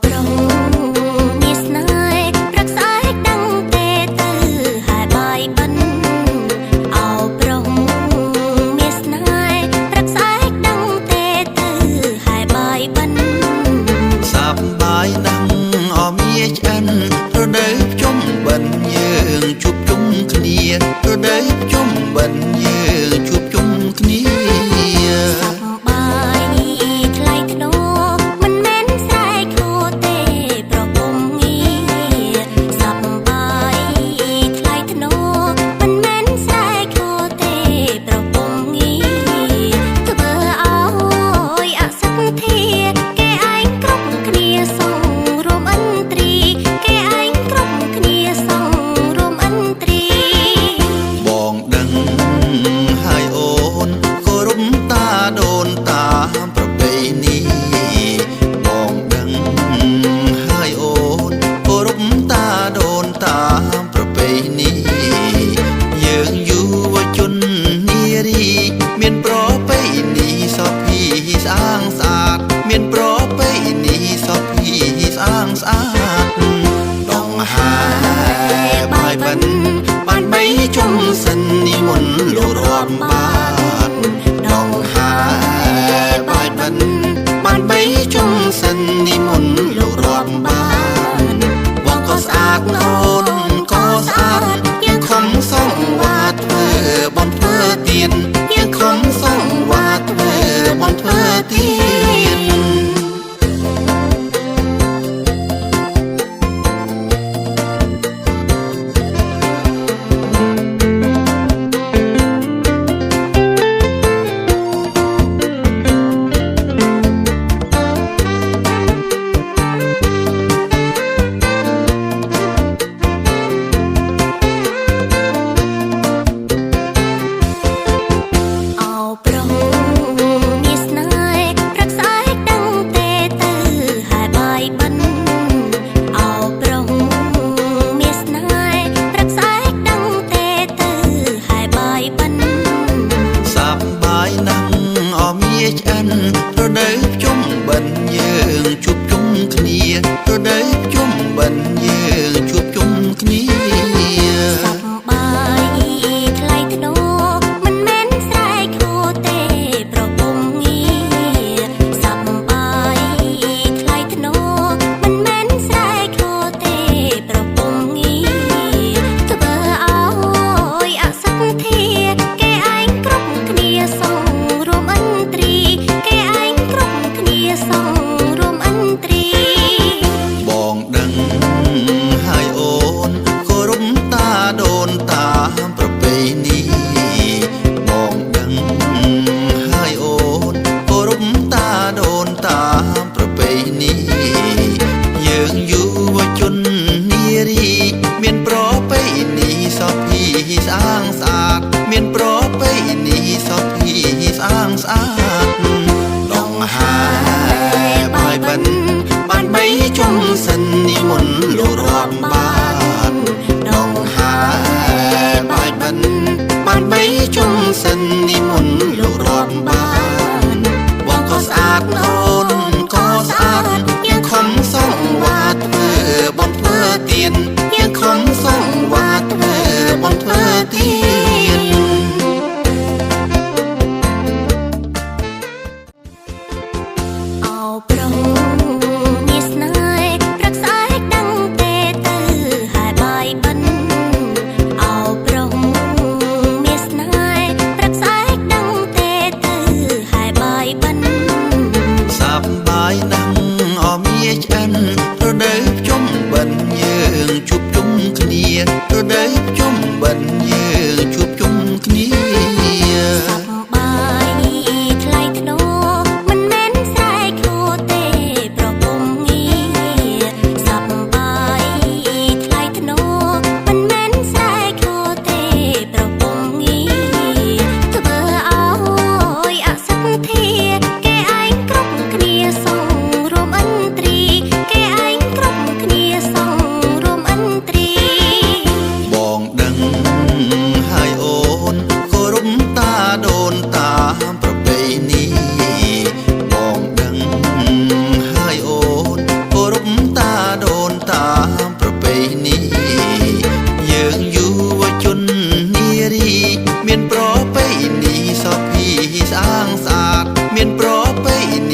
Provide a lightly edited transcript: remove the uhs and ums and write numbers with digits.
ប្រុងមានស្នេហ៍ប្រឹកស្អែកដឹងទេទៅហើយបាយបិណ្ឌអោប្រុងមានស្នេហ៍ប្រឹកស្អែកដឹងទេទៅហើយបាយបិណ្ឌសាប់បាយដឹងអមាឆ្អិនរដូវជុំបិណ្ឌយើងជួបជុំគ្នារដូវជុំបិណ្ឌយើងជួបជុំគ្នាមានប្រពៃណីសពីស្អាងស្អាតមានប្រពៃណីសពីស្អាងស្អាតដងហើយបាយបិណ្ឌបានបីជុំសិននិមន្តលោករដ្ឋបានដងហើយបាយបិណ្ឌបានបីជុំសិននិមន្តលោករដ្ឋបានវងក៏ស្អាតអូនក៏ស្អាតយើងខំសងវ៉ាធ្វើបន់ធ្វើទៀនយើងខំសងវ៉ាធ្វើបន់ធ្វើទៀនឆ្អិនរដូវជុំបិណ្ឌយើងជួបជុំគ្នារដូវជុំបិណ្ឌយើងជួបជុំគ្នាយើងយុវជននារីមានប្រពៃណីសពីស្អាងស្អាតមានប្រពៃណីសពីស្អាងស្អាតដងហើយបាយបិណ្ឌបានបីជុំសិននិមន្តលោករដ្ឋបានដងហើយបាយបិណ្ឌបានបីជុំសិននិមន្តលោករដ្ឋបានវងក៏ស្អាតអូនក៏ស្អាតយើងខំសងវ៉ាធ្វើបន់ធ្វើទៀនយើងខំសងវ៉ាធ្វើបន់ធ្វើទៀនអោប្រុងមានស្នេហ៍ប្រឹកស្អែកដឹងទេទៅហើយបាយបិណ្ឌអោប្រុងមានស្នេហ៍ប្រឹកស្អែកដឹងទេទៅហើយបាយបិណ្ឌសាប់បាយដឹងអមាឆ្អិនរដូវជុំបិណ្ឌយើងជួបជុំគ្នារដូវជុំបិណ្ឌយើងជួបជុំគ្នាបាយថ្លៃធ្នូមិនមែនស្រែកខូទេ ไปนี